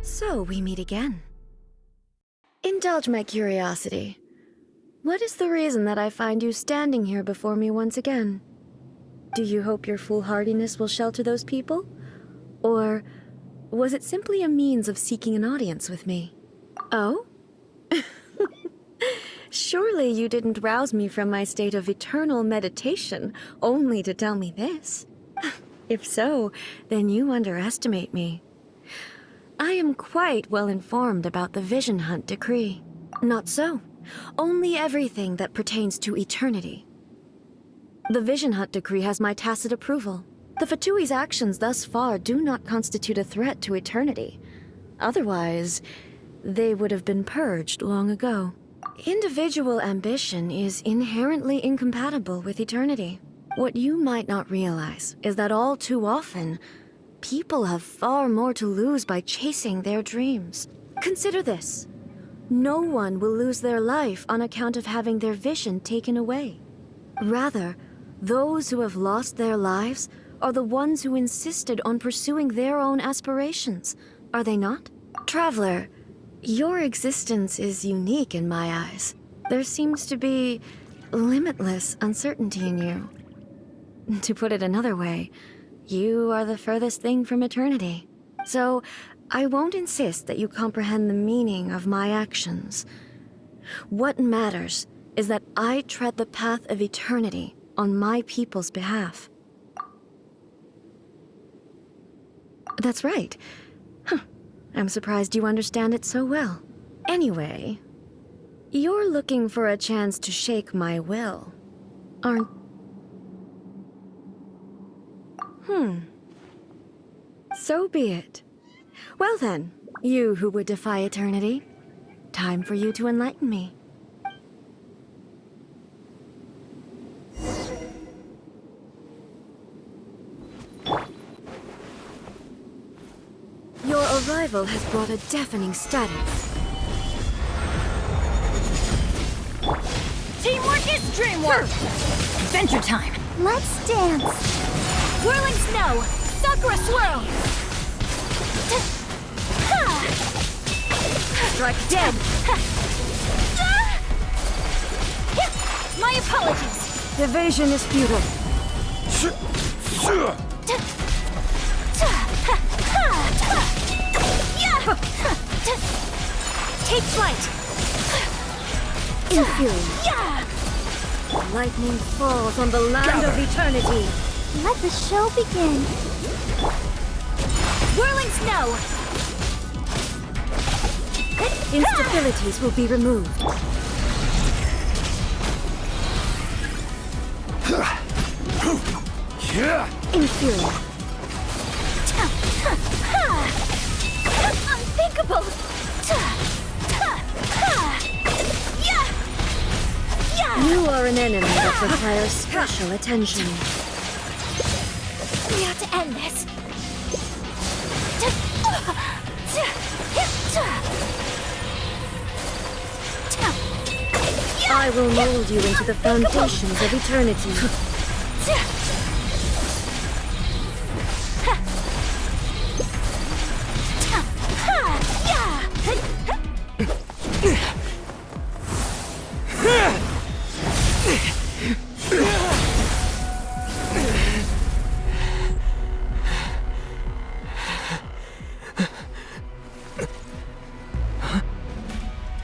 So we meet again. Indulge my curiosity. What is the reason that I find you standing here before me once again? Do you hope your foolhardiness will shelter those people? Or was it simply a means of seeking an audience with me? Oh? Surely you didn't rouse me from my state of eternal meditation only to tell me this. If so, then you underestimate me. I am quite well informed about the Vision Hunt decree. Not so. Only everything that pertains to eternity. The Vision Hunt decree has my tacit approval. The Fatui's actions thus far do not constitute a threat to eternity. Otherwise, they would have been purged long ago. Individual ambition is inherently incompatible with eternity. What you might not realize is that all too often, people have far more to lose by chasing their dreams. Consider this. No one will lose their life on account of having their vision taken away. Rather, those who have lost their lives are the ones who insisted on pursuing their own aspirations, are they not? Traveler, your existence is unique in my eyes. There seems to be limitless uncertainty in you. To put it another way, you are the furthest thing from eternity. So, I won't insist that you comprehend the meaning of my actions. What matters is that I tread the path of eternity on my people's behalf. That's right. I'm surprised you understand it so well. Anyway, you're looking for a chance to shake my will, aren't... So be it. Well then, you who would defy eternity, time for you to enlighten me. Your arrival has brought a deafening static. Teamwork is dreamwork! Adventure time! Let's dance! Whirling snow! Sakura swirl! Strike dead! My apologies! Evasion is futile. Take flight! Infuriate. Lightning falls on the land of eternity. Let the show begin. Whirling snow! Instabilities will be removed. Infuriate. Unthinkable! You are an enemy that requires special attention. We have to end this. I will mold you into the foundations of eternity.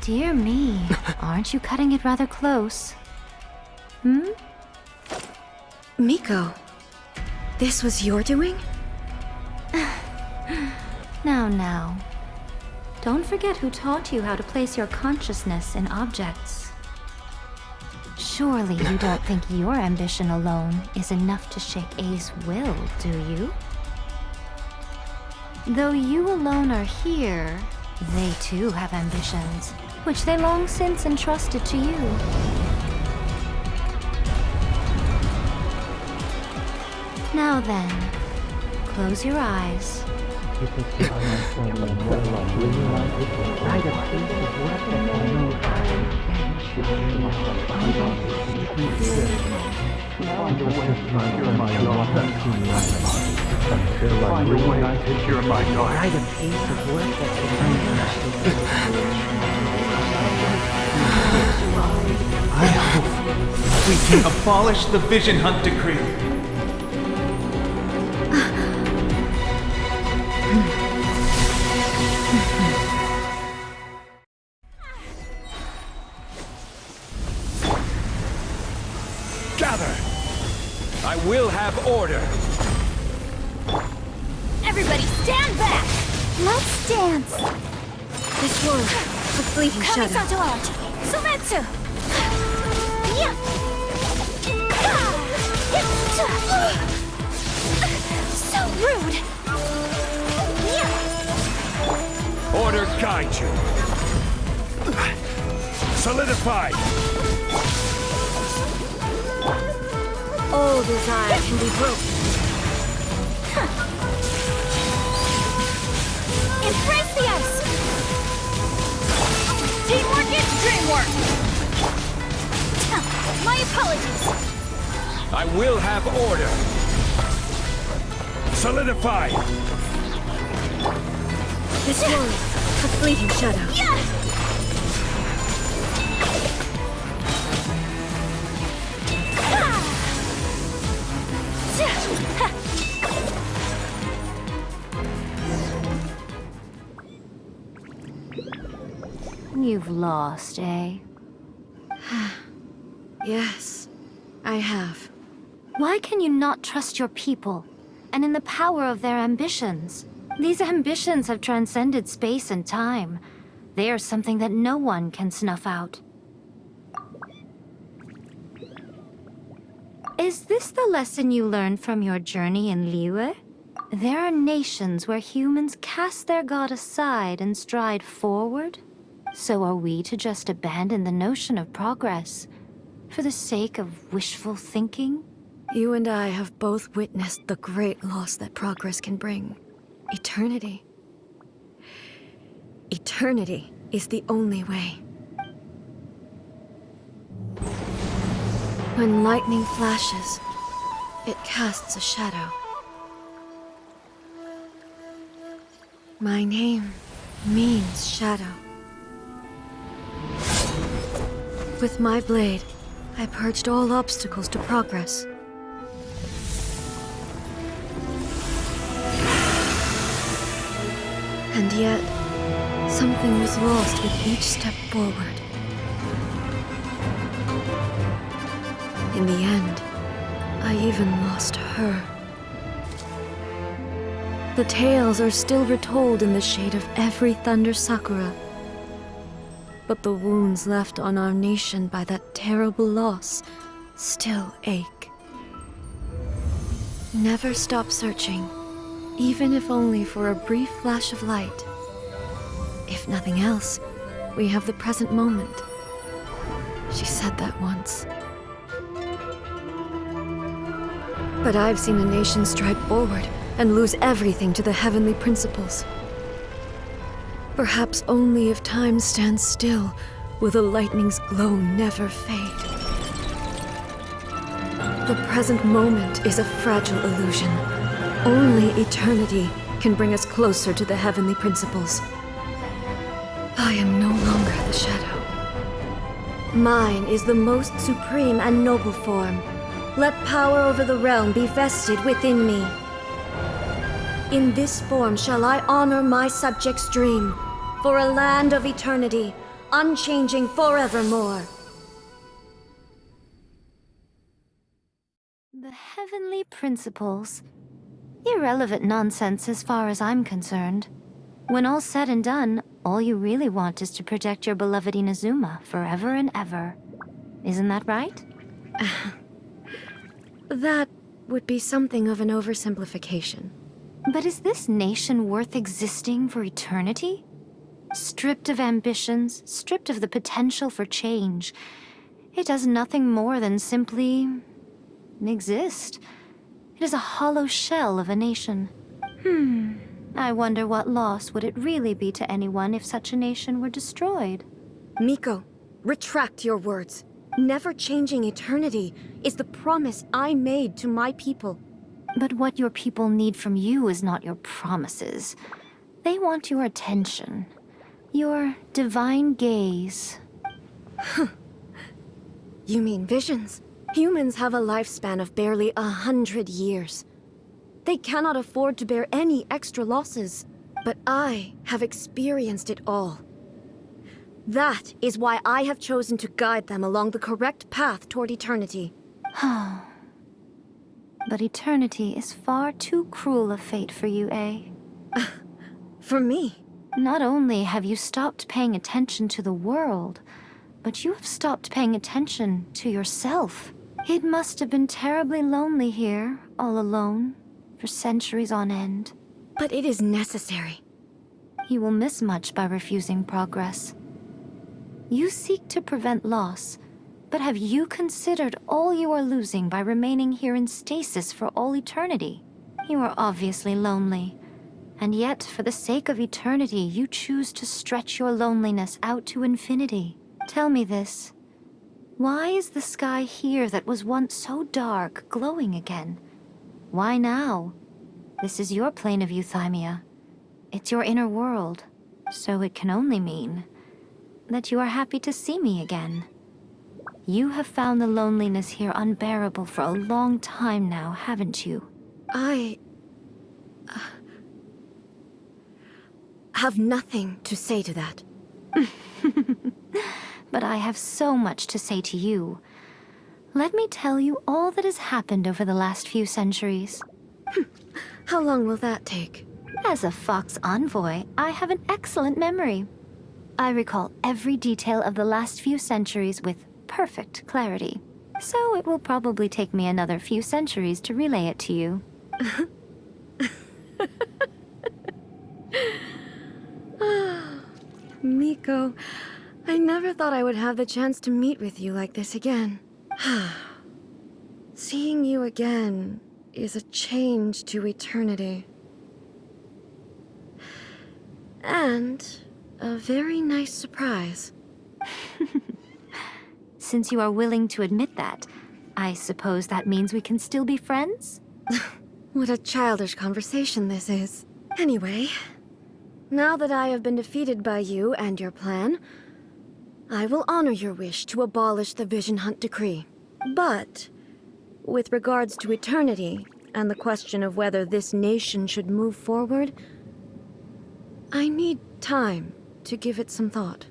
Dear me, aren't you cutting it rather close? Miko, this was your doing? Now. Don't forget who taught you how to place your consciousness in objects. Surely you don't think your ambition alone is enough to shake Ei's will, do you? Though you alone are here, they too have ambitions, which they long since entrusted to you. Now then, close your eyes. Find a way to cure my daughter. By the pace of work that's I hope we can abolish the Vision Hunt Decree. Gather! I will have order! Everybody stand back! Let's dance! This world, a fleeting shadow. Kamisato Archon! Sumetsu! Yeah! So rude! Yeah! Order guide you! Solidified! All desire can be broken. Embrace the ice! Teamwork is dreamwork! My apologies! I will have order! Solidified! This world, a fleeting shadow. Yeah! You've lost, eh? Yes, I have. Why can you not trust your people, and in the power of their ambitions? These ambitions have transcended space and time. They are something that no one can snuff out. Is this the lesson you learned from your journey in Liyue? There are nations where humans cast their god aside and stride forward. So are we to just abandon the notion of progress for the sake of wishful thinking? You and I have both witnessed the great loss that progress can bring. Eternity. Eternity is the only way. When lightning flashes, it casts a shadow. My name means shadow. With my blade, I purged all obstacles to progress. And yet, something was lost with each step forward. In the end, I even lost her. The tales are still retold in the shade of every Thunder Sakura. But the wounds left on our nation by that terrible loss still ache. Never stop searching, even if only for a brief flash of light. If nothing else, we have the present moment. She said that once. But I've seen a nation stride forward and lose everything to the heavenly principles. Perhaps only if time stands still will the lightning's glow never fade. The present moment is a fragile illusion. Only eternity can bring us closer to the heavenly principles. I am no longer the shadow. Mine is the most supreme and noble form. Let power over the realm be vested within me. In this form shall I honor my subjects' dream, for a land of eternity, unchanging forevermore. The heavenly principles. Irrelevant nonsense as far as I'm concerned. When all's said and done, all you really want is to protect your beloved Inazuma forever and ever. Isn't that right? That would be something of an oversimplification. But is this nation worth existing for eternity? Stripped of ambitions, stripped of the potential for change, it does nothing more than simply exist. It is a hollow shell of a nation. I wonder what loss would it really be to anyone if such a nation were destroyed. Miko, retract your words. Never changing eternity is the promise I made to my people. But what your people need from you is not your promises. They want your attention. Your divine gaze. You mean visions? Humans have a lifespan of barely 100 years. They cannot afford to bear any extra losses. But I have experienced it all. That is why I have chosen to guide them along the correct path toward eternity. But eternity is far too cruel a fate for you, Ei. For me? Not only have you stopped paying attention to the world, but you have stopped paying attention to yourself. It must have been terribly lonely here, all alone, for centuries on end. But it is necessary. You will miss much by refusing progress. You seek to prevent loss, but have you considered all you are losing by remaining here in stasis for all eternity? You are obviously lonely, and yet for the sake of eternity you choose to stretch your loneliness out to infinity. Tell me this. Why is the sky here that was once so dark glowing again? Why now? This is your plane of Euthymia. It's your inner world, so it can only mean that you are happy to see me again. You have found the loneliness here unbearable for a long time now, haven't you? I have nothing to say to that. But I have so much to say to you. Let me tell you all that has happened over the last few centuries. How long will that take? As a Fox envoy, I have an excellent memory. I recall every detail of the last few centuries with perfect clarity. So it will probably take me another few centuries to relay it to you. Miko, I never thought I would have the chance to meet with you like this again. Seeing you again is a change to eternity. And a very nice surprise. Since you are willing to admit that, I suppose that means we can still be friends? What a childish conversation this is. Anyway, now that I have been defeated by you and your plan, I will honor your wish to abolish the Vision Hunt Decree. But, with regards to eternity, and the question of whether this nation should move forward, I need time to give it some thought.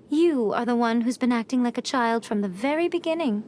You are the one who's been acting like a child from the very beginning.